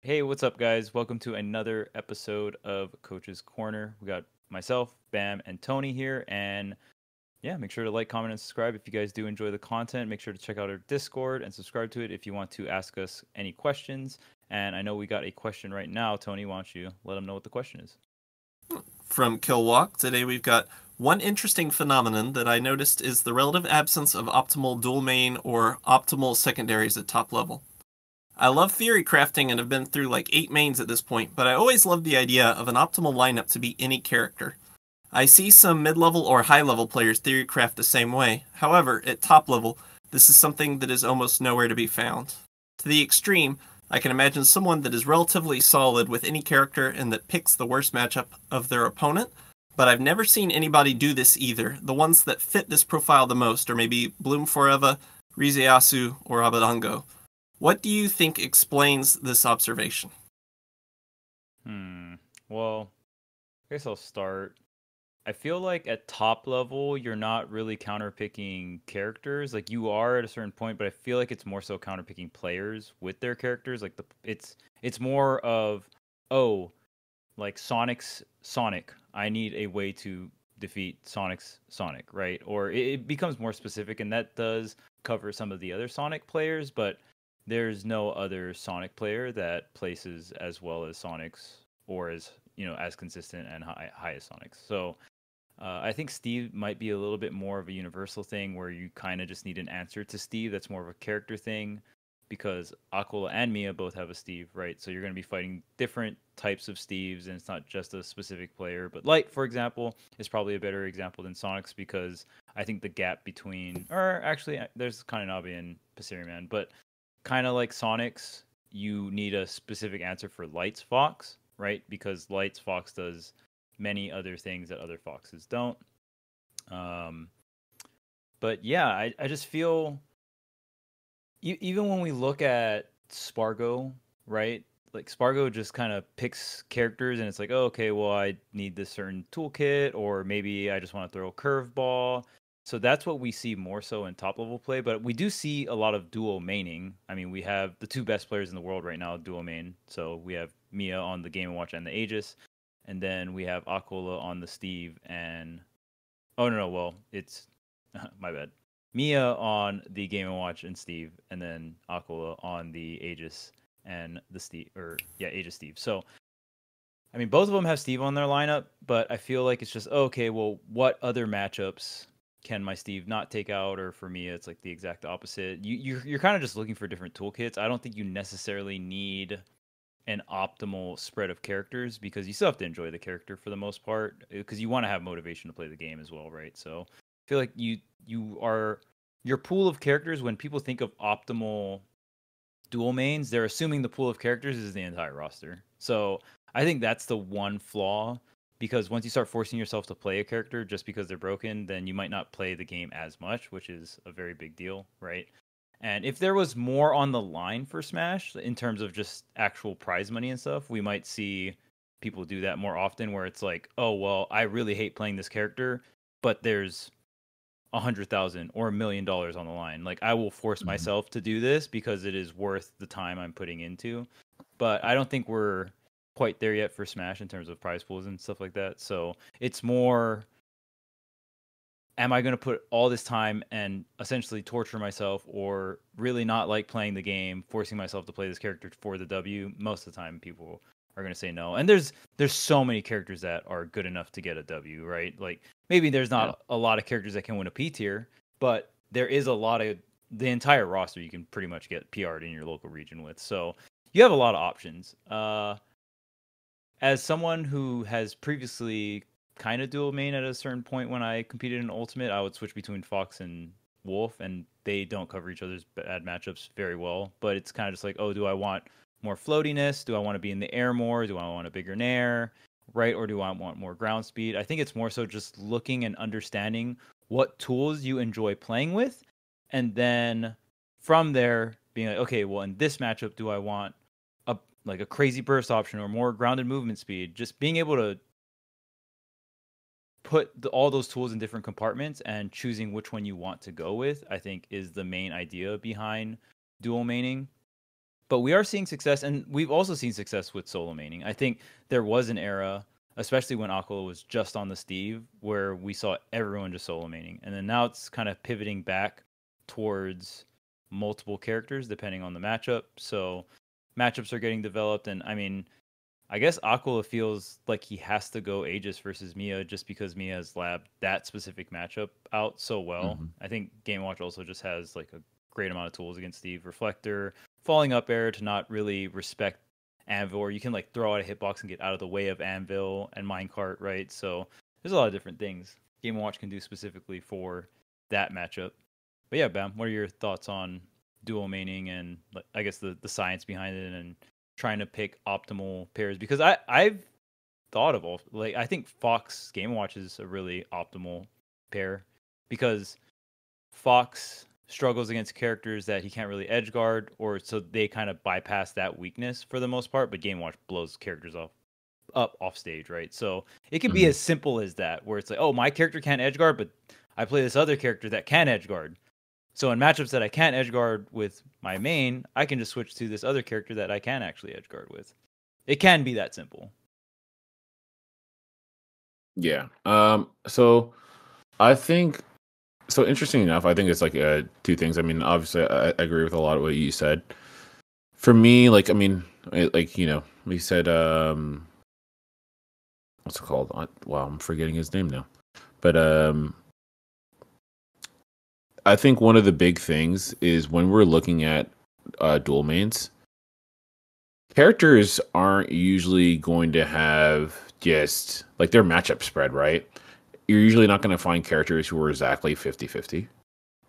Hey, what's up, guys? Welcome to another episode of Coach's Corner. We got myself, Bam, and Tony here. And yeah, make sure to like, comment, and subscribe if you guys do enjoy the content. Make sure to check out our Discord and subscribe to it if you want to ask us any questions. And I know we got a question right now. Tony, why don't you let them know what the question is? From Qylwok, today we've got one interesting phenomenon that I noticed is the relative absence of optimal dual main or optimal secondaries at top level. I love theory crafting and have been through like 8 mains at this point, but I always loved the idea of an optimal lineup to be any character. I see some mid-level or high-level players theory craft the same way. However, at top level, this is something that is almost nowhere to be found. To the extreme, I can imagine someone that is relatively solid with any character and that picks the worst matchup of their opponent, but I've never seen anybody do this either. The ones that fit this profile the most are maybe Bloom Forever, Rizeyasu, or Abadango. What do you think explains this observation? Well, I guess I'll start. I feel like at top level, you're not really counterpicking characters. Like you are at a certain point, but I feel like it's more so counterpicking players with their characters. Like it's more of, oh, like Sonic's Sonic. I need a way to defeat Sonic's Sonic, right? Or it becomes more specific, and that does cover some of the other Sonic players, but there's no other Sonic player that places as well as Sonic's or as as consistent and high as Sonic's. So I think Steve might be a little bit more of a universal thing where you kind of just need an answer to Steve. That's more of a character thing because Aquila and Mia both have a Steve, right? So you're going to be fighting different types of Steves, and it's not just a specific player. But Light, for example, is probably a better example than Sonic's because I think the gap between, or actually, there's Kananabe and Passeriman, but kind of like Sonic's, you need a specific answer for Light's Fox, right? Because Light's Fox does many other things that other foxes don't. Um, but yeah, I just feel even when we look at Spargo, right? Like Spargo just kind of picks characters and it's like, oh, okay, well, I need this certain toolkit, or maybe I just want to throw a curveball. So that's what we see more so in top level play, but we do see a lot of duo maining. I mean, we have the two best players in the world right now duo main. So we have Mia on the Game & Watch and the Aegis, and then we have Aquila on the Steve and oh no, well, it's my bad. Mia on the Game and Watch and Steve, and then Aquila on the Aegis and the Steve, or yeah, Aegis Steve. So, I mean, both of them have Steve on their lineup, but I feel like it's just okay. Well, what other matchups can my Steve not take out? Or for me, it's like the exact opposite. You're kind of just looking for different toolkits. I don't think you necessarily need an optimal spread of characters because you still have to enjoy the character for the most part because you want to have motivation to play the game as well, right? So I feel like you are your pool of characters when people think of optimal dual mains, they're assuming the pool of characters is the entire roster. So I think that's the one flaw because once you start forcing yourself to play a character just because they're broken, then you might not play the game as much, which is a very big deal, right? And if there was more on the line for Smash in terms of just actual prize money and stuff, we might see people do that more often where it's like, oh, well, I really hate playing this character, but there's 100,000 or $1 million on the line. Like I will force myself to do this because it is worth the time I'm putting into. But I don't think we're quite there yet for Smash in terms of prize pools and stuff like that. So it's more, am I going to put all this time and essentially torture myself or really not like playing the game, forcing myself to play this character for the W? Most of the time people are going to say no. And there's so many characters that are good enough to get a W, right? Like maybe there's not a lot of characters that can win a P tier, but there is a lot of the entire roster you can pretty much get PR'd in your local region with. So you have a lot of options. As someone who has previously kind of dual main at a certain point when I competed in Ultimate, I would switch between Fox and Wolf, and they don't cover each other's bad matchups very well. But it's kind of just like, oh, do I want more floatiness? Do I want to be in the air more? Do I want a bigger nair? Right? Or do I want more ground speed? I think it's more so just looking and understanding what tools you enjoy playing with. And then from there, being like, okay, well, in this matchup, do I want like a crazy burst option or more grounded movement speed? Just being able to put all those tools in different compartments and choosing which one you want to go with, I think is the main idea behind dual maining. But we are seeing success, and we've also seen success with solo maining. I think there was an era, especially when Aquila was just on the Steve, where we saw everyone just solo maining, and then now it's kind of pivoting back towards multiple characters depending on the matchup. So matchups are getting developed, and I mean, I guess Aquila feels like he has to go Aegis versus Mia just because Mia has labbed that specific matchup out so well. Mm-hmm. I think Game Watch also just has like a great amount of tools against Steve. Reflector, falling up air to not really respect Anvil, or you can like throw out a hitbox and get out of the way of Anvil and Minecart, right? So there's a lot of different things Game Watch can do specifically for that matchup. But yeah, Bam, what are your thoughts on dual maining and I guess the science behind it and trying to pick optimal pairs? Because I've thought of all, like, I think Fox Game Watch is a really optimal pair because Fox struggles against characters that he can't really edge guard, or so they kind of bypass that weakness for the most part. But Game Watch blows characters off stage, right? So it can be Mm-hmm. as simple as that, where it's like, oh, my character can't edge guard, but I play this other character that can edge guard. So in matchups that I can't edge guard with my main, I can just switch to this other character that I can actually edge guard with. It can be that simple. Yeah. So I think so. Interesting enough, I think it's like two things. I mean, obviously, I agree with a lot of what you said. For me, like, I mean, like, you know, we said, what's it called? Wow, I'm forgetting his name now. But I think one of the big things is when we're looking at dual mains, characters aren't usually going to have just like their matchup spread, right? You're usually not going to find characters who are exactly 50-50,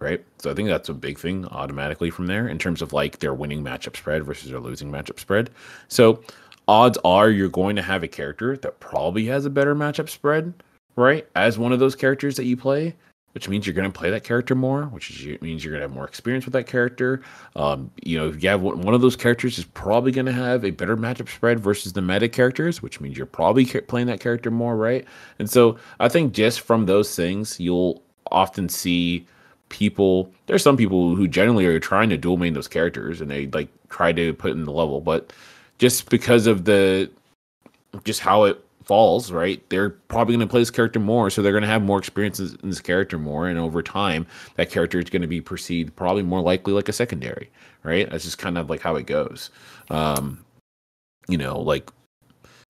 right? So I think that's a big thing automatically from there in terms of like their winning matchup spread versus their losing matchup spread. So odds are you're going to have a character that probably has a better matchup spread, right? As one of those characters that you play, which means you're going to play that character more, means you're going to have more experience with that character. You know, if you have one of those characters is probably going to have a better matchup spread versus the meta characters, which means you're probably playing that character more, right? And so I think just from those things, you'll often see people. There's some people who generally are trying to dual main those characters and they like try to put in the level, but just because of just how it falls, right? They're probably going to play this character more, so they're going to have more experiences in this character more, and over time, that character is going to be perceived probably more likely like a secondary, right? That's just kind of like how it goes. You know, like,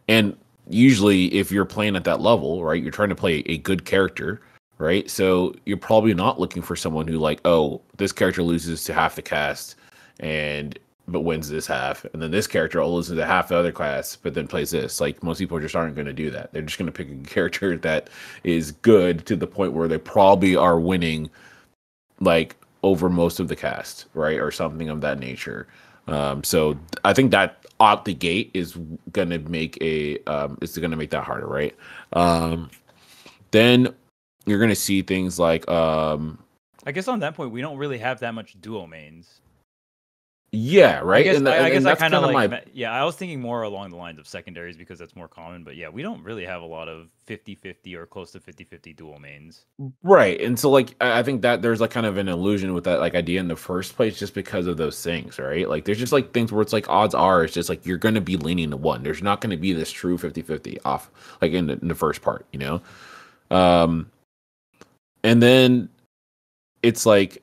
and usually if you're playing at that level, right, you're trying to play a good character, right? So you're probably not looking for someone who like, oh, this character loses to half the cast, but wins this half, and then this character loses to half the other class, but then plays this. Like most people just aren't going to do that. They're just going to pick a character that is good to the point where they probably are winning, like over most of the cast, right, or something of that nature. So I think that out the gate is going to make that harder, right? Then you're going to see things like I guess on that point we don't really have that much duo mains. Yeah, right. I guess I kind of like yeah, I was thinking more along the lines of secondaries because that's more common, but yeah, we don't really have a lot of 50-50 or close to 50-50 dual mains. Right. And so like I think that there's like kind of an illusion with that like idea in the first place just because of those things, right? Like there's just like things where it's like odds are it's just like you're going to be leaning to one. There's not going to be this true 50-50 off like in the first part, you know. And then it's like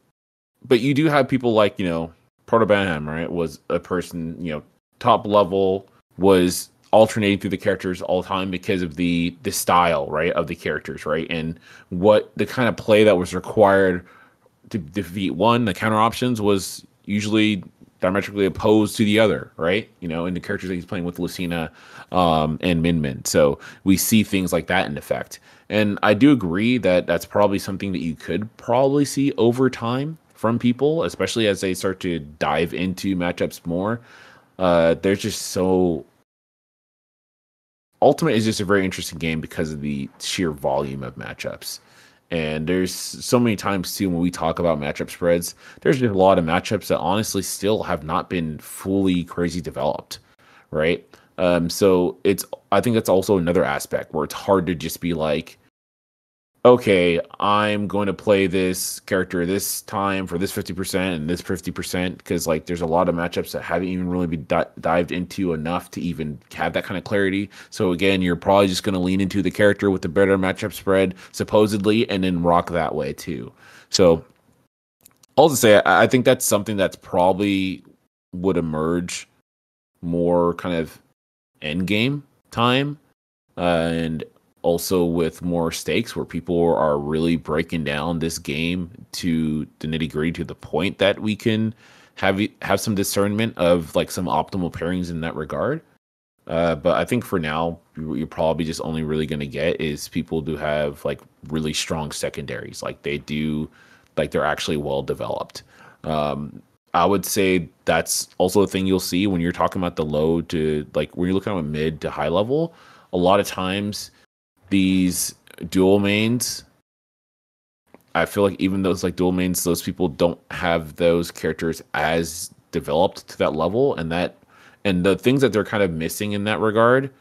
but you do have people like, you know, Proto Banham, right, was a person, you know, top level, was alternating through the characters all the time because of the style, right, of the characters, right, and what the kind of play that was required to defeat one, the counter options was usually diametrically opposed to the other, right, you know, in the characters that he's playing with Lucina and Min Min. So we see things like that in effect. And I do agree that that's probably something that you could probably see over time from people, especially as they start to dive into matchups more. There's just so Ultimate is just a very interesting game because of the sheer volume of matchups. And there's so many times too when we talk about matchup spreads, there's just a lot of matchups that honestly still have not been fully crazy developed, right? So I think that's also another aspect where it's hard to just be like, okay, I'm going to play this character this time for this 50% and this 50%, because like there's a lot of matchups that haven't even really been dived into enough to even have that kind of clarity. So again, you're probably just going to lean into the character with the better matchup spread, supposedly, and then rock that way too. So I'll just say I think that's something that's probably would emerge more kind of end game time, and also with more stakes where people are really breaking down this game to the nitty gritty, to the point that we can have some discernment of like some optimal pairings in that regard. But I think for now, you're probably just only really going to get is people who have like really strong secondaries, like they do, like they're actually well developed. I would say that's also a thing you'll see when you're talking about the low to like when you're looking at mid to high level. A lot of times, these dual mains, I feel like even those like dual mains, those people don't have those characters as developed to that level, and the things that they're kind of missing in that regard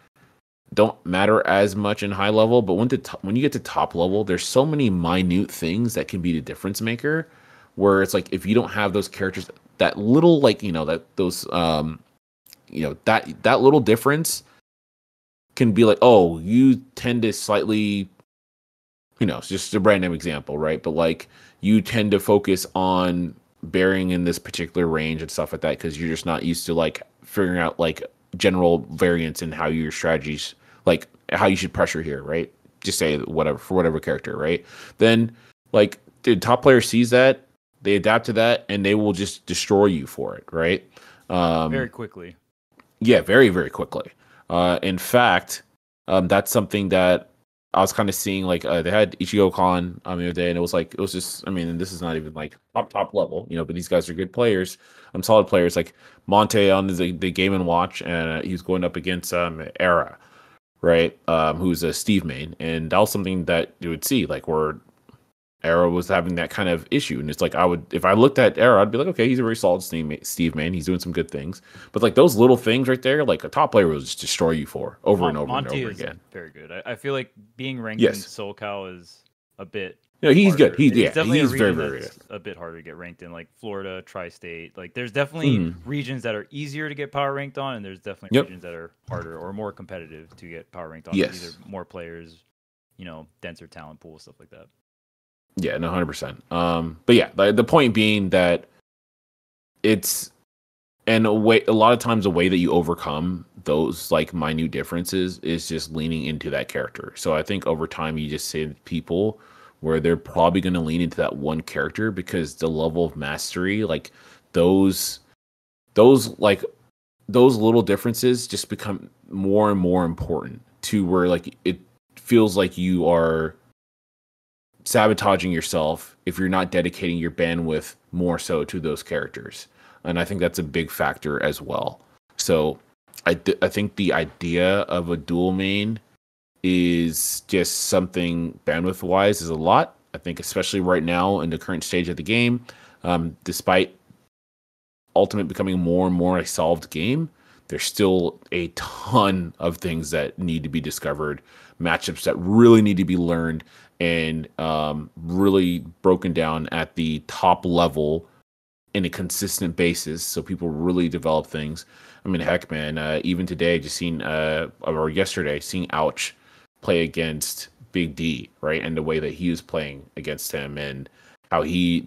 don't matter as much in high level. But when you get to top level, there's so many minute things that can be the difference maker. Where it's like if you don't have those characters, that little like that little difference can be like, oh, you tend to slightly, it's just a random example, right? But like you tend to focus on bearing in this particular range and stuff like that because you're just not used to like figuring out like general variance in how your strategies, like how you should pressure here, right? Just say whatever for whatever character, right? Then like the top player sees that, they adapt to that, and they will just destroy you for it, right? Very quickly. Yeah, very, very quickly. In fact, that's something that I was kind of seeing. Like they had Ichigo Khan the other day, and it was just. I mean, and this is not even like top level, but these guys are good players. Solid players. Like Monte on the Game and Watch, and he was going up against Era, right? Who's a Steve main, and that was something that you would see, like where Era was having that kind of issue, and it's like if I looked at Era, I'd be like, okay, he's a very solid Steve main. He's doing some good things, but like those little things right there, like a top player will just destroy you for over and over Monty and over is again. Very good. I feel like being ranked in SoCal is a bit. He's harder. good. He's definitely very good. A bit harder to get ranked in, like Florida, Tri-State. Like there's definitely regions that are easier to get power ranked on, and there's definitely regions that are harder or more competitive to get power ranked on. Yes, either more players, denser talent pool, stuff like that. Yeah, no, 100%. But yeah, the point being that it's a lot of times the way that you overcome those like minute differences is just leaning into that character. So I think over time you just see people where they're probably going to lean into that one character because the level of mastery, like those little differences just become more and more important to where like it feels like you are sabotaging yourself if you're not dedicating your bandwidth more so to those characters. And I think that's a big factor as well. So I think the idea of a dual main is just something bandwidth wise is a lot. I think especially right now in the current stage of the game, despite Ultimate becoming more and more a solved game, there's still a ton of things that need to be discovered, matchups that really need to be learned, and really broken down at the top level in a consistent basis so people really develop things. I mean, heck, man, even today, or yesterday, seeing Ouch play against Big D, right? And the way that he was playing against him and how he,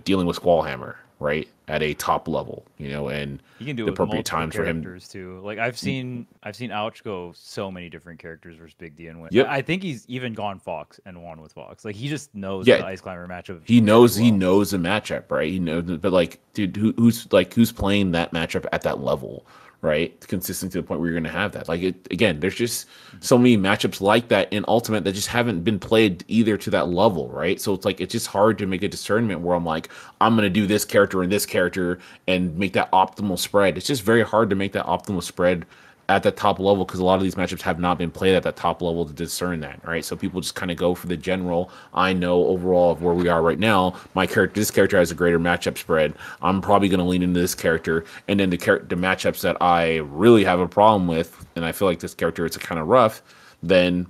dealing with Squallhammer, right? At a top level, and you can do the it appropriate with times for him too. Like I've seen Ouch go so many different characters versus Big D and win. Yep. I think he's even gone Fox and won with Fox. Like he just knows the Ice Climber matchup. He knows the matchup, right? He knows, but like, dude, who's playing that matchup at that level, right? Consistent to the point where you're going to have that. Like again, there's just so many matchups like that in Ultimate that just haven't been played either to that level, right? So it's like it's just hard to make a discernment where I'm like, I'm going to do this character and this character and make that optimal spread. It's just very hard to make that optimal spread at the top level because a lot of these matchups have not been played at that top level to discern that, right? So people just kind of go for the general. I know overall of where we are right now. This character has a greater matchup spread. I'm probably going to lean into this character, and then the matchups that I really have a problem with, and I feel like this character is kind of rough, then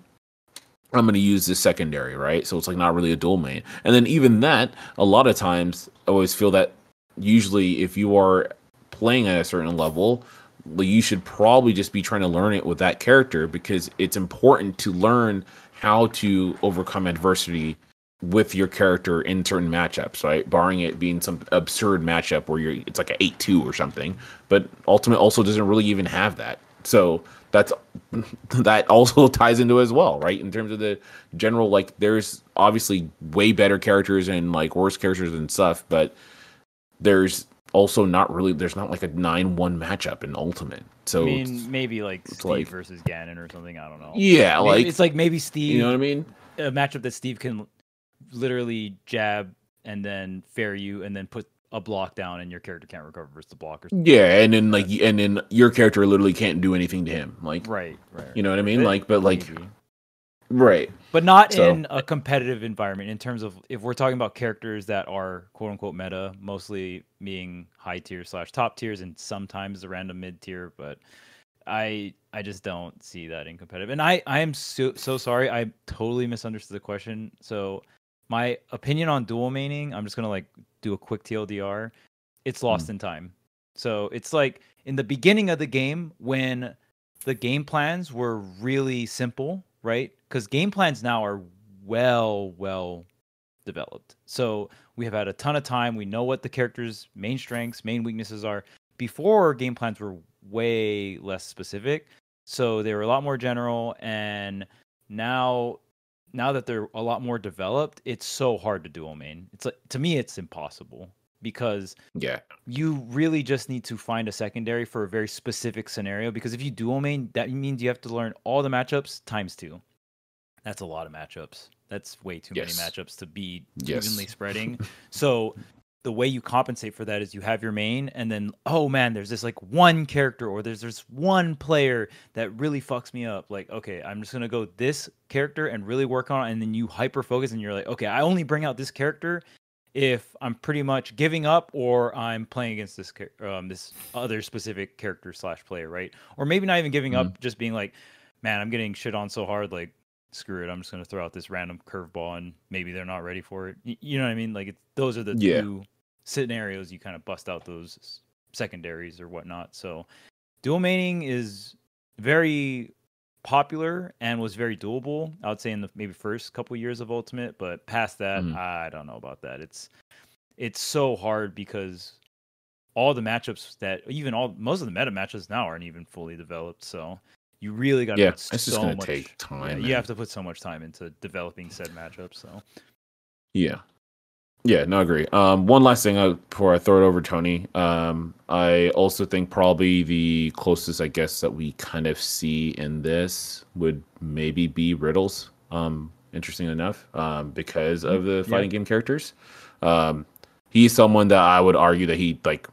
I'm going to use this secondary, right? So it's like not really a dual main. And then even that, a lot of times, I always feel that usually if you are playing at a certain level, you should probably just be trying to learn it with that character, because it's important to learn how to overcome adversity with your character in certain matchups, right? Barring it being some absurd matchup where it's like an 8-2 or something. But Ultimate also doesn't really even have that. So that's that also ties into it as well, right? In terms of the general, like, there's obviously way better characters and like worse characters and stuff, but there's also there's not like a 9-1 matchup in Ultimate. So I mean, maybe like Steve like, versus Ganon or something. I don't know. Yeah, maybe, like it's like maybe Steve. You know what I mean? A matchup that Steve can literally jab and then fair you, and then put a block down, and your character can't recover versus the block. Or something. Yeah, and then your character literally can't do anything to him. Like, right. You know what I mean? Like, but like, maybe. Right. But not in a competitive environment. In terms of, if we're talking about characters that are quote unquote meta, mostly being high tier / top tiers, and sometimes a random mid tier, but I just don't see that in competitive. And I am so sorry. I totally misunderstood the question. So my opinion on dual maining, I'm just gonna like do a quick TLDR. It's lost in time. So it's like in the beginning of the game when the game plans were really simple, right? Because game plans now are well developed. So we have had a ton of time. We know what the characters' main strengths, main weaknesses are. Before, game plans were way less specific, so they were a lot more general. And now that they're a lot more developed, it's so hard to dual main. It's like, to me, it's impossible, because you really just need to find a secondary for a very specific scenario. Because if you dual main, that means you have to learn all the matchups ×2. That's a lot of matchups. That's way too many matchups to be evenly spreading. So the way you compensate for that is you have your main, and then, oh man, there's this like one character, or there's this one player that really fucks me up. Like, okay, I'm just gonna go this character and really work on it, and then you hyper focus, and you're like, okay, I only bring out this character if I'm pretty much giving up, or I'm playing against this this other specific character / player, right? Or maybe not even giving up, just being like, man, I'm getting shit on so hard, like, screw it, I'm just gonna throw out this random curveball, and maybe they're not ready for it. You know what I mean? Like, those are the two scenarios you kind of bust out those secondaries or whatnot. So dual maining is very popular and was very doable, I would say, in the maybe first couple years of Ultimate, but past that, I don't know about that. It's so hard, because all the matchups that most of the meta matchups now aren't even fully developed. So you really got to put so much take time. You have to put so much time into developing said matchups. So yeah, no, I agree. One last thing before I throw it over to Tony. I also think probably the closest, I guess, that we kind of see in this would maybe be Riddles. Interesting enough, because of the fighting game characters. He's someone that I would argue that he like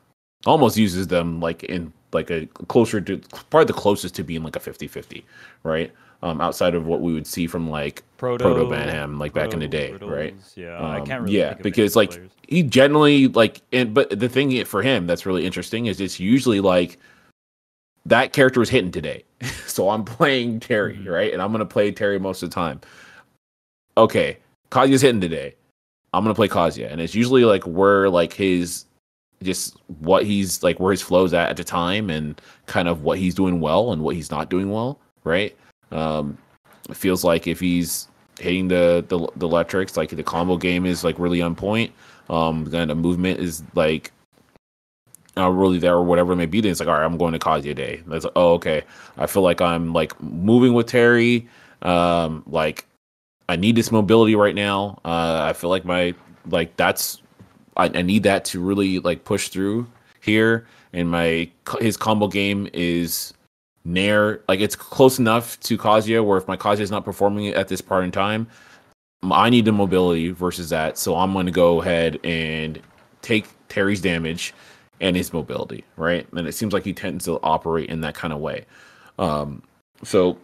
almost uses them like in like a closer to, probably the closest to being like a 50-50, right? Outside of what we would see from like Proto Banham, like back in the day, Riddles, right? Yeah, I can't really think of because like players. he generally like, but the thing for him that's really interesting is it's usually like that character was hitting today, so I'm playing Terry, right? And I'm gonna play Terry most of the time. Okay, Kazuya's hitting today, I'm gonna play Kazuya, and it's usually like where like his just what he's like, where his flow's at the time, and kind of what he's doing well and what he's not doing well, right? It feels like if he's hitting the electrics, like the combo game is like really on point. Then the movement is like really there, or whatever it may be. Then it's like, all right, I'm going to Kazuya day. That's like, oh, okay. I feel like I'm like moving with Terry. Like I need this mobility right now. I feel like I need that to really like push through here. And his combo game is near, like it's close enough to Kazuya where if my Kazuya is not performing at this part in time, I need the mobility versus that. So I'm going to go ahead and take Terry's damage and his mobility, right? And it seems like he tends to operate in that kind of way. So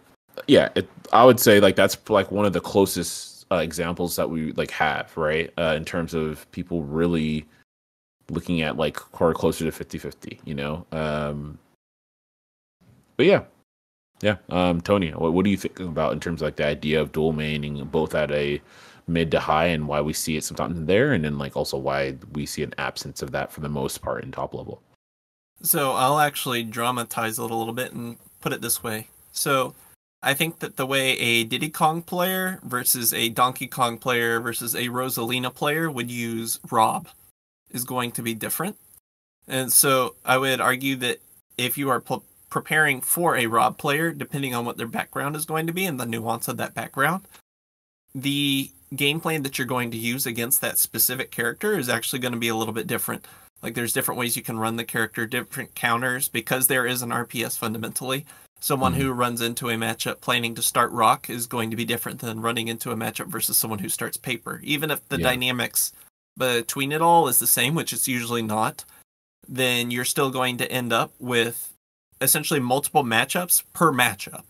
yeah, I would say like that's like one of the closest examples that we like have, right? In terms of people really looking at like closer to 50-50, you know? But yeah, Yeah. Tony, what do you think about in terms of like the idea of dual maining both at a mid to high, and why we see it sometimes there, and then like also why we see an absence of that for the most part in top level? So I'll actually dramatize it a little bit and put it this way. So I think that the way a Diddy Kong player versus a Donkey Kong player versus a Rosalina player would use R.O.B is going to be different. And so I would argue that if you are preparing for a R.O.B player, depending on what their background is going to be and the nuance of that background, the game plan that you're going to use against that specific character is actually going to be a little bit different. Like there's different ways you can run the character, different counters, because there is an RPS fundamentally. Someone Mhm. who runs into a matchup planning to start rock is going to be different than running into a matchup versus someone who starts paper. Even if the Yeah. dynamics between it all is the same, which it's usually not, then you're still going to end up with essentially multiple matchups per matchup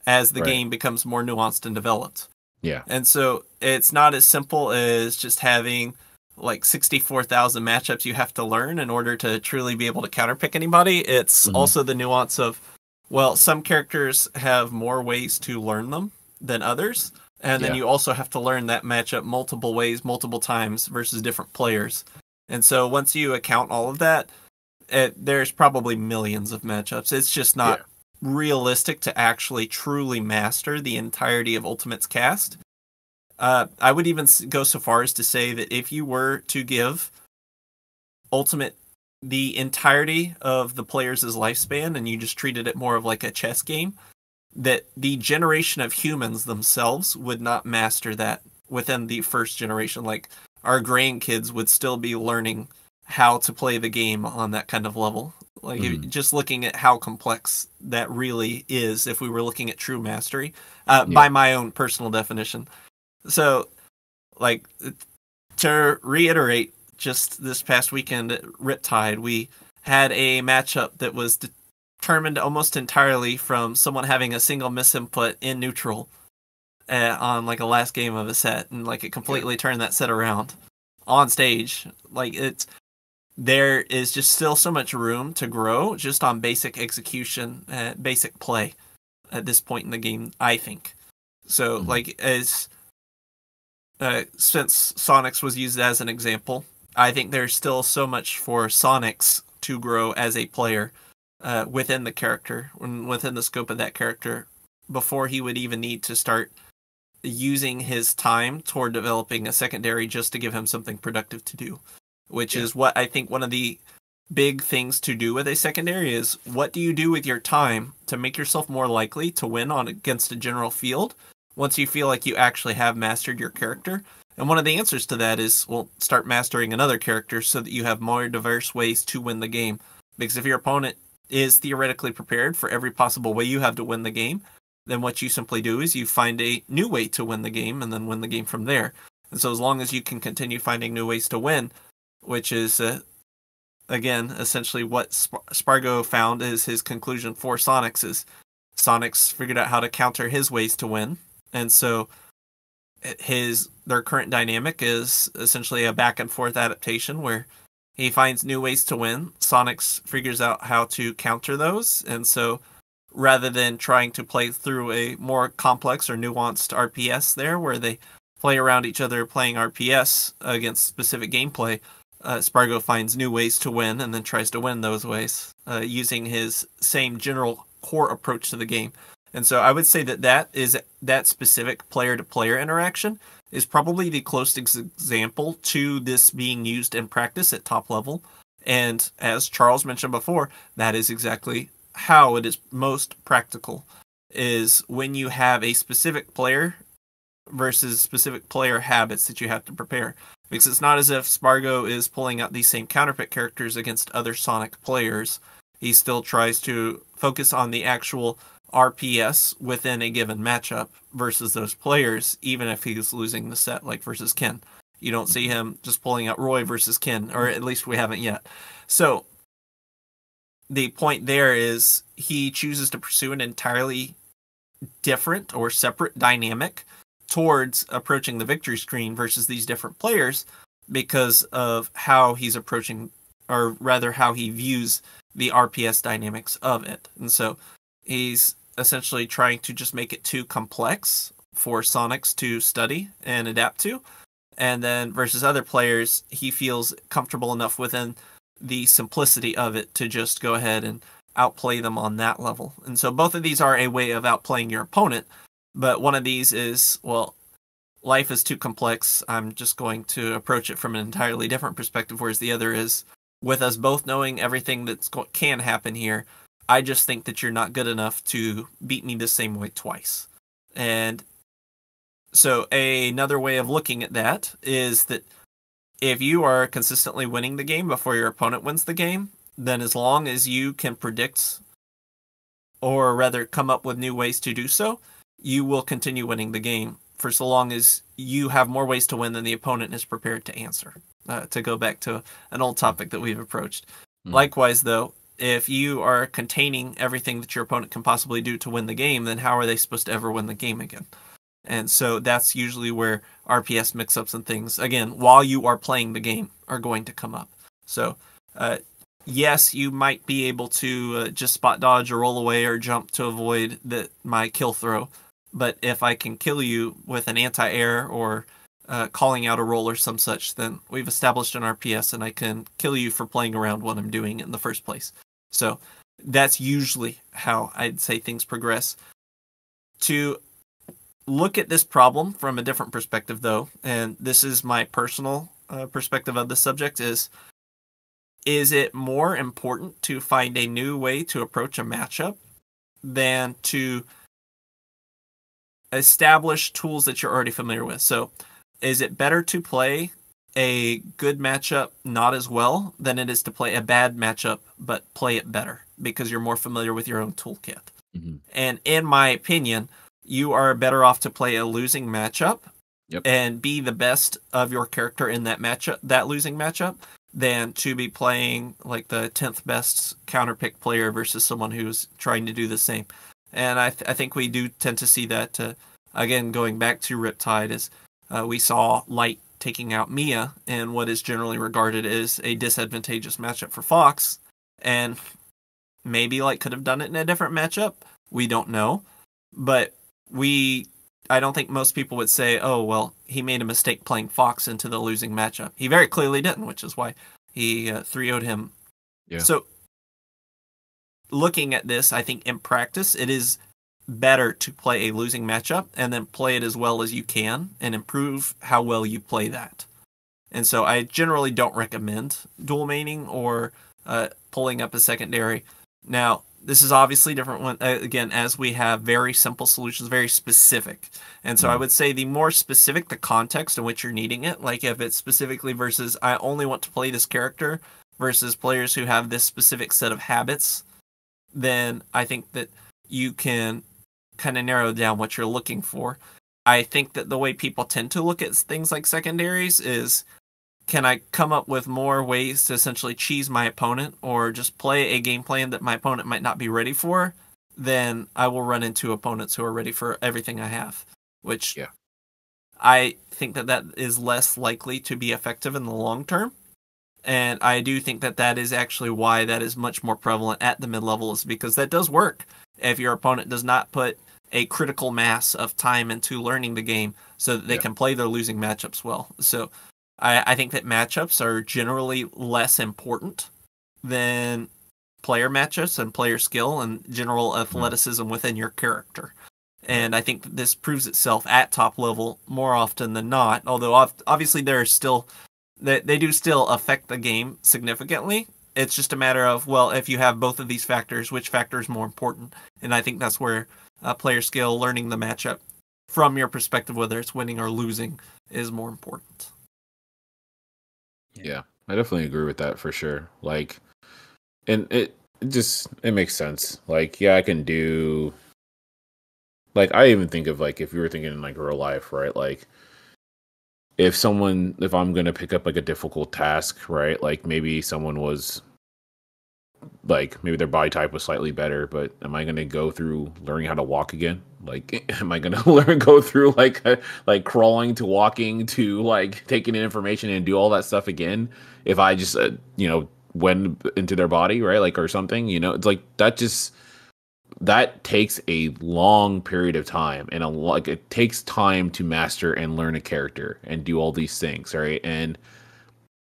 as the Right. game becomes more nuanced and developed. Yeah. And so it's not as simple as just having like 64,000 matchups you have to learn in order to truly be able to counterpick anybody. It's Hmm. also the nuance of, well, some characters have more ways to learn them than others. And then Yeah. you also have to learn that matchup multiple ways, multiple times versus different players. And so once you account all of that, there's probably millions of matchups. It's just Yeah. not realistic to actually truly master the entirety of Ultimate's cast. I would even go so far as to say that if you were to give Ultimate the entirety of the player's lifespan and you just treated it more of like a chess game, that the generation of humans themselves would not master that within the first generation. Like our grandkids would still be learning how to play the game on that kind of level. Like Mhm. just looking at how complex that really is, if we were looking at true mastery, Yeah. by my own personal definition. So, like, to reiterate, just this past weekend at Riptide, we had a matchup that was determined almost entirely from someone having a single misinput in neutral on like a last game of a set, and like it Yeah. completely turned that set around on stage. Like there is just still so much room to grow just on basic execution, basic play at this point in the game, I think. So Mhm. like as since Sonics was used as an example, I think there's still so much for Sonics to grow as a player within the character, within the scope of that character, before he would even need to start using his time toward developing a secondary just to give him something productive to do, which Yeah. is what I think one of the big things to do with a secondary is what do you do with your time to make yourself more likely to win on against a general field once you feel like you actually have mastered your character. And one of the answers to that is, well, start mastering another character so that you have more diverse ways to win the game. Because if your opponent is theoretically prepared for every possible way you have to win the game, then what you simply do is you find a new way to win the game and then win the game from there. And so as long as you can continue finding new ways to win, which is again, essentially what Spargo found is his conclusion for Sonics is Sonics figured out how to counter his ways to win. And so their current dynamic is essentially a back and forth adaptation where he finds new ways to win. Sonics figures out how to counter those. And so rather than trying to play through a more complex or nuanced RPS there where they play around each other playing RPS against specific gameplay, Spargo finds new ways to win and then tries to win those ways using his same general core approach to the game. And so I would say that specific player-to-player interaction is probably the closest example to this being used in practice at top level. And as Charles mentioned before, that is exactly how it is most practical, is when you have a specific player versus specific player habits that you have to prepare. Because it's not as if Spargo is pulling out these same counterpick characters against other Sonic players. He still tries to focus on the actual RPS within a given matchup versus those players, even if he's losing the set, like versus Ken. You don't see him just pulling out Roy versus Ken, or at least we haven't yet. So the point there is he chooses to pursue an entirely different or separate dynamic towards approaching the victory screen versus these different players because of how he's approaching, or rather how he views the RPS dynamics of it. And so he's essentially trying to just make it too complex for Sonics to study and adapt to. And then versus other players, he feels comfortable enough within the simplicity of it to just go ahead and outplay them on that level. And so both of these are a way of outplaying your opponent, but one of these is, well, life is too complex. I'm just going to approach it from an entirely different perspective, whereas the other is, with us both knowing everything that can happen here, I just think that you're not good enough to beat me the same way twice. And so another way of looking at that is that if you are consistently winning the game before your opponent wins the game, then as long as you can predict, or rather come up with new ways to do so, you will continue winning the game for so long as you have more ways to win than the opponent is prepared to answer. To go back to an old topic that we've approached. Likewise, though, if you are containing everything that your opponent can possibly do to win the game, then how are they supposed to ever win the game again? And so that's usually where RPS mix-ups and things, again, while you are playing the game, are going to come up. So, yes, you might be able to just spot dodge or roll away or jump to avoid my kill throw. But if I can kill you with an anti-air or calling out a roll or some such, then we've established an RPS and I can kill you for playing around what I'm doing in the first place. So that's usually how I'd say things progress. To look at this problem from a different perspective, though, and this is my personal perspective of the subject, is it more important to find a new way to approach a matchup than to establish tools that you're already familiar with? So is it better to play a good matchup not as well than it is to play a bad matchup but play it better because you're more familiar with your own toolkit? Mm-hmm. And in my opinion, you are better off to play a losing matchup Yep. and be the best of your character in that matchup, that losing matchup, than to be playing like the 10th best counterpick player versus someone who's trying to do the same. And I think we do tend to see that, again, going back to Riptide, is we saw Light taking out Mia in what is generally regarded as a disadvantageous matchup for Fox. And maybe Light could have done it in a different matchup. We don't know. But I don't think most people would say, oh, well, he made a mistake playing Fox into the losing matchup. He very clearly didn't, which is why he 3-0'd him. Yeah. So looking at this, I think in practice, it is better to play a losing matchup and then play it as well as you can and improve how well you play that. And so I generally don't recommend dual maining or pulling up a secondary. Now, this is obviously different when, again, as we have very simple solutions, very specific. And so I would say the more specific the context in which you're needing it, like if it's specifically versus I only want to play this character versus players who have this specific set of habits, then I think that you can kind of narrow down what you're looking for. I think that the way people tend to look at things like secondaries is, can I come up with more ways to essentially cheese my opponent or just play a game plan that my opponent might not be ready for? Then I will run into opponents who are ready for everything I have, which I think that is less likely to be effective in the long term. And I do think that is actually why that is much more prevalent at the mid-level, is because that does work. If your opponent does not put a critical mass of time into learning the game so that they can play their losing matchups well. So I think that matchups are generally less important than player matchups and player skill and general athleticism within your character. And I think that this proves itself at top level more often than not, although obviously there are still, they do still affect the game significantly. It's just a matter of, well, if you have both of these factors, which factor is more important? And I think that's where player skill, learning the matchup from your perspective, whether it's winning or losing, is more important. Yeah, I definitely agree with that for sure. Like, and it makes sense. Like, yeah, I can do, like, I even think of, like, if you were thinking in, like, real life, right? Like, if I'm going to pick up, like, a difficult task, right? Like, maybe someone was, like, maybe their body type was slightly better, but am I going to go through learning how to walk again? Like, am I going to go through, like crawling to walking to, like, taking in information and do all that stuff again if I just, went into their body, right? Like, or something, it's like, that just, that takes a long period of time, and like it takes time to master and learn a character and do all these things, right? And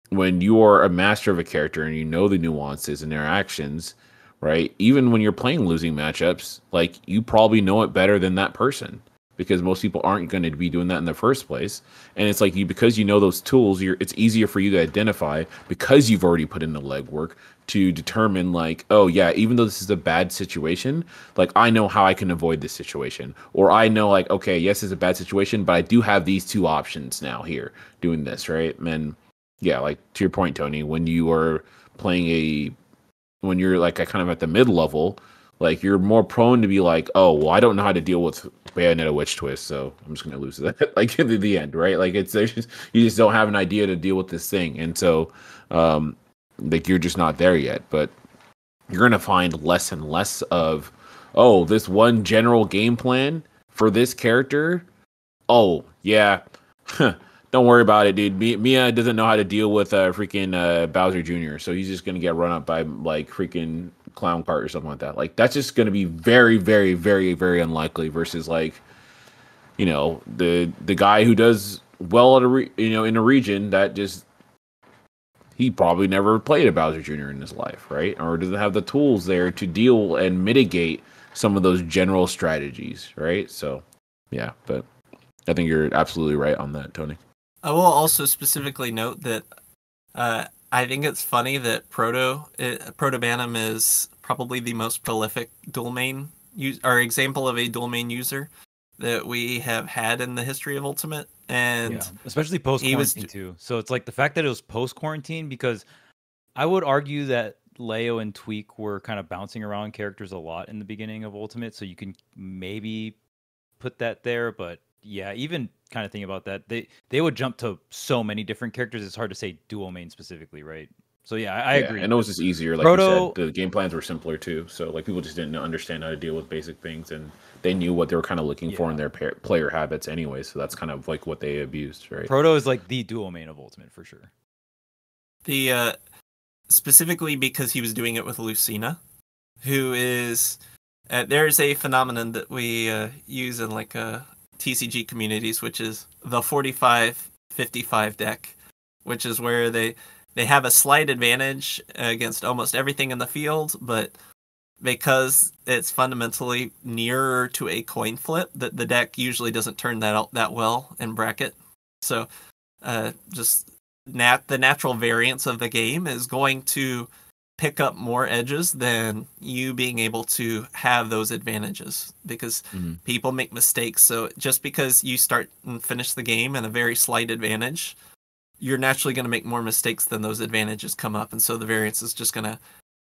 when you are a master of a character and you know the nuances and interactions, right? Even when you're playing losing matchups, like you probably know it better than that person because most people aren't going to be doing that in the first place. And it's like because you know those tools, it's easier for you to identify because you've already put in the legwork to determine like, oh yeah, even though this is a bad situation, like I know how I can avoid this situation, or I know like, okay, yes, it's a bad situation, but I do have these two options now here doing this, right? And yeah, like to your point, Tony, when you are playing when you're like kind of at the mid level, like you're more prone to be like, oh, well, I don't know how to deal with Bayonetta Witch Twist, so I'm just gonna lose that. Like at the end, right? Like you just don't have an idea to deal with this thing, and so like you're just not there yet. But you're gonna find less and less of, oh, this one general game plan for this character. Oh yeah. Don't worry about it, dude. Mia doesn't know how to deal with freaking Bowser Jr., so he's just gonna get run up by like freaking clown cart or something like that. Like that's just gonna be very, very, very, very unlikely. Versus like, the guy who does well at in a region that just he probably never played a Bowser Jr. in his life, right? Or doesn't have the tools there to deal and mitigate some of those general strategies, right? So, yeah, but I think you're absolutely right on that, Tony. I will also specifically note that I think it's funny that Protobanum is probably the most prolific dual main or example of a dual main user that we have had in the history of Ultimate, and especially post quarantine too. So it's like the fact that it was post quarantine, because I would argue that Leo and Tweak were kind of bouncing around characters a lot in the beginning of Ultimate, so you can maybe put that there, but yeah, even kind of thinking about that, they would jump to so many different characters. It's hard to say dual main specifically, right? So yeah, I agree. And it was just easier, like you said. The game plans were simpler too, so like people just didn't understand how to deal with basic things, and they knew what they were kind of looking for in their player habits anyway. So that's kind of like what they abused, right? Proto is like the dual main of Ultimate for sure. The specifically because he was doing it with Lucina, who is there's a phenomenon that we use in like TCG communities, which is the 45-55 deck, which is where they have a slight advantage against almost everything in the field, but because it's fundamentally nearer to a coin flip, that the deck usually doesn't turn that out that well in bracket. So just the natural variance of the game is going to pick up more edges than you being able to have those advantages, because people make mistakes. So just because you start and finish the game in a very slight advantage, you're naturally going to make more mistakes than those advantages come up. And so the variance is just going to,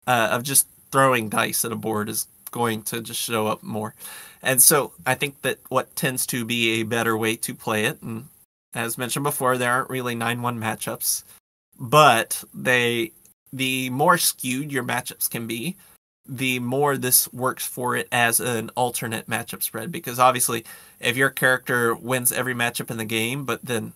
of just throwing dice at a board is going to just show up more. And so I think that what tends to be a better way to play it, and as mentioned before, there aren't really 9-1 matchups, but the more skewed your matchups can be, the more this works for it as an alternate matchup spread. Because obviously, if your character wins every matchup in the game, but then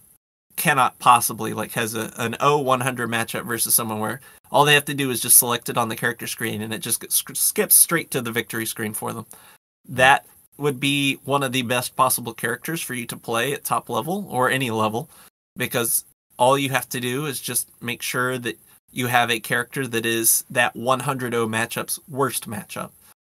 cannot possibly, like, has an 0-100 matchup versus someone where all they have to do is just select it on the character screen and it just skips straight to the victory screen for them. That would be one of the best possible characters for you to play at top level or any level, because all you have to do is just make sure that you have a character that is that 100-0 matchup's worst matchup.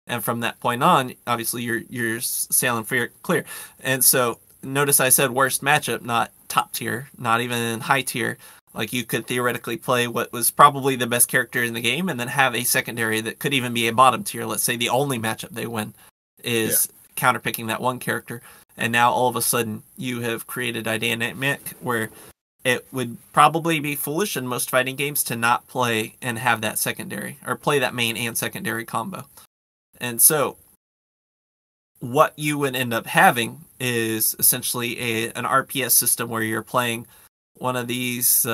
And from that point on, obviously you're sailing clear. And so notice I said worst matchup, not top tier, not even high tier. Like, you could theoretically play what was probably the best character in the game and then have a secondary that could even be a bottom tier. Let's say the only matchup they win is counterpicking that one character. And now all of a sudden you have created a dynamic where it would probably be foolish in most fighting games to not play and have that secondary, or play that main and secondary combo. And so what you would end up having is essentially an RPS system where you're playing one of these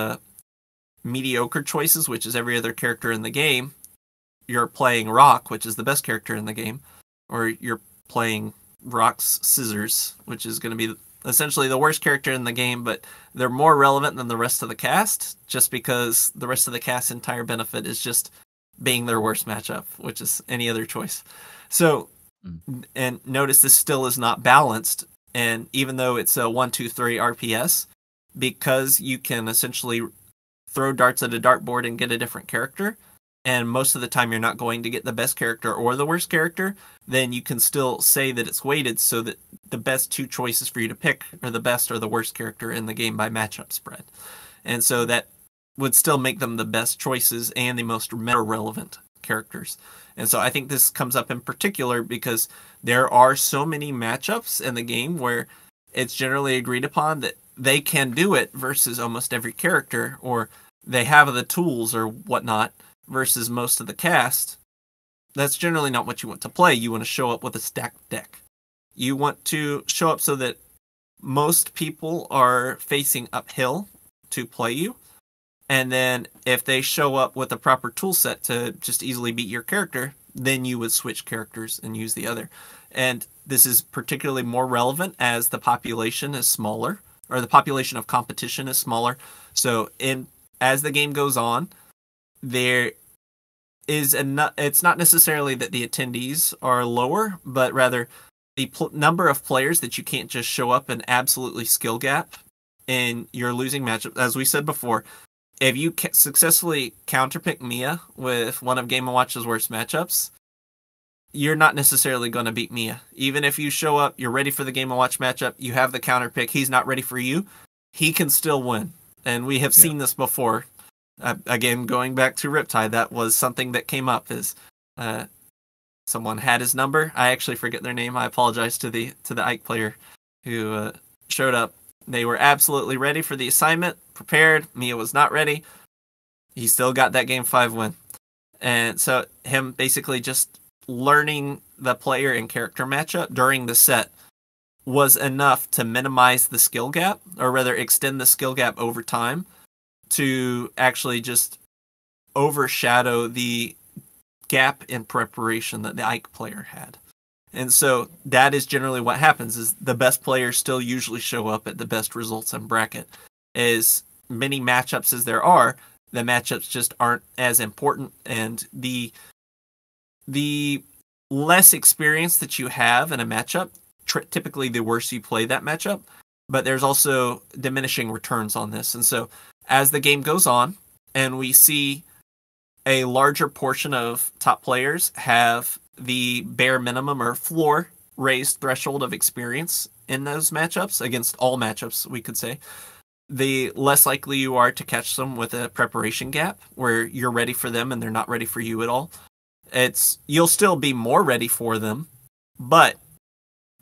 mediocre choices, which is every other character in the game. You're playing Rock, which is the best character in the game, or you're playing Rock's Scissors, which is going to be essentially the worst character in the game, but they're more relevant than the rest of the cast, just because the rest of the cast's entire benefit is just being their worst matchup, which is any other choice. So And notice this still is not balanced. And even though it's a 1-2-3 RPS, because you can essentially throw darts at a dartboard and get a different character, and most of the time you're not going to get the best character or the worst character, then you can still say that it's weighted so that the best two choices for you to pick are the best or the worst character in the game by matchup spread. And so that would still make them the best choices and the most meta relevant characters. And so I think this comes up in particular because there are so many matchups in the game where it's generally agreed upon that they can do it versus almost every character, or they have the tools or whatnot versus most of the cast. That's generally not what you want to play. You want to show up with a stacked deck. You want to show up so that most people are facing uphill to play you. And then if they show up with a proper tool set to just easily beat your character, then you would switch characters and use the other. And this is particularly more relevant as the population is smaller, or the population of competition is smaller. So as the game goes on, there is it's not necessarily that the attendees are lower, but rather the number of players that you can't just show up and absolutely skill gap in your losing matchup. As we said before, if you successfully counterpick Mia with one of Game & Watch's worst matchups, you're not necessarily going to beat Mia. Even if you show up, you're ready for the Game & Watch matchup, you have the counterpick, he's not ready for you, he can still win. And we have seen this before. Again, going back to Riptide, that was something that came up, is someone had his number. I actually forget their name. I apologize to the Ike player who showed up. They were absolutely ready for the assignment, prepared. Mia was not ready. He still got that game 5 win. And so him basically just learning the player and character matchup during the set was enough to minimize the skill gap, or rather extend the skill gap over time to actually just overshadow the gap in preparation that the Ike player had. And so that is generally what happens, is the best players still usually show up at the best results in bracket. As many matchups as there are, the matchups just aren't as important, and the less experience that you have in a matchup, typically the worse you play that matchup. But there's also diminishing returns on this. And so as the game goes on and we see a larger portion of top players have the bare minimum or floor raised threshold of experience in those matchups, against all matchups, we could say, the less likely you are to catch them with a preparation gap where you're ready for them and they're not ready for you at all. You'll still be more ready for them, but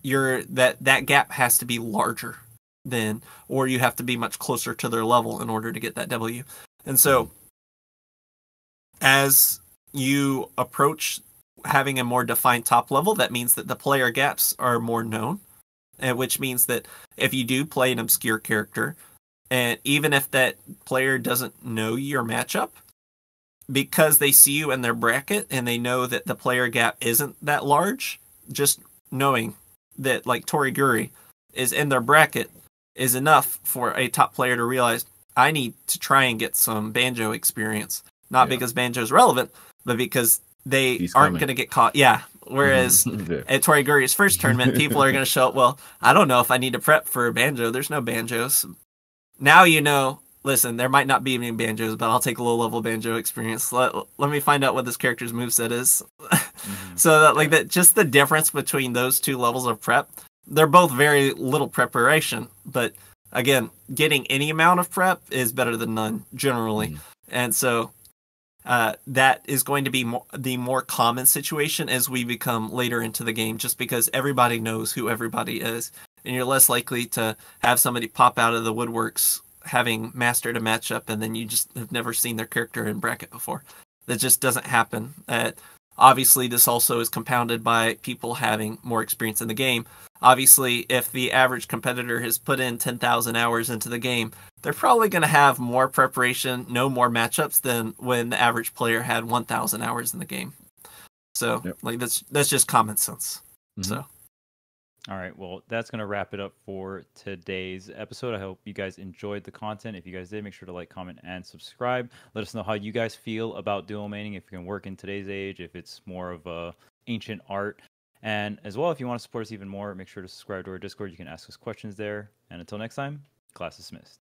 that gap has to be larger than, or you have to be much closer to their level in order to get that W. And so as you approach having a more defined top level, that means that the player gaps are more known, which means that if you do play an obscure character, and even if that player doesn't know your matchup, because they see you in their bracket and they know that the player gap isn't that large, just knowing that like Toriguri is in their bracket is enough for a top player to realize, I need to try and get some Banjo experience. Not because Banjo is relevant, but because they aren't going to get caught. Yeah. Whereas at Toriguri's first tournament, people are going to show up, well, I don't know if I need to prep for a Banjo. There's no Banjos. Now you know, listen, there might not be any Banjos, but I'll take a low-level Banjo experience. Let me find out what this character's moveset is. So that, like, that, just the difference between those two levels of prep, they're both very little preparation. But again, getting any amount of prep is better than none, generally. And so that is going to be the more common situation as we become later into the game, just because everybody knows who everybody is. And you're less likely to have somebody pop out of the woodworks having mastered a matchup and then you just have never seen their character in bracket before. That just doesn't happen. Obviously, this also is compounded by people having more experience in the game. Obviously, if the average competitor has put in 10,000 hours into the game, they're probably going to have more preparation, know more matchups than when the average player had 1,000 hours in the game. So, like, that's just common sense. So. All right, well, that's going to wrap it up for today's episode. I hope you guys enjoyed the content. If you guys did, make sure to like, comment, and subscribe. Let us know how you guys feel about dual maining, if it can work in today's age, if it's more of a ancient art. And as well, if you want to support us even more, make sure to subscribe to our Discord. You can ask us questions there. And until next time, class dismissed.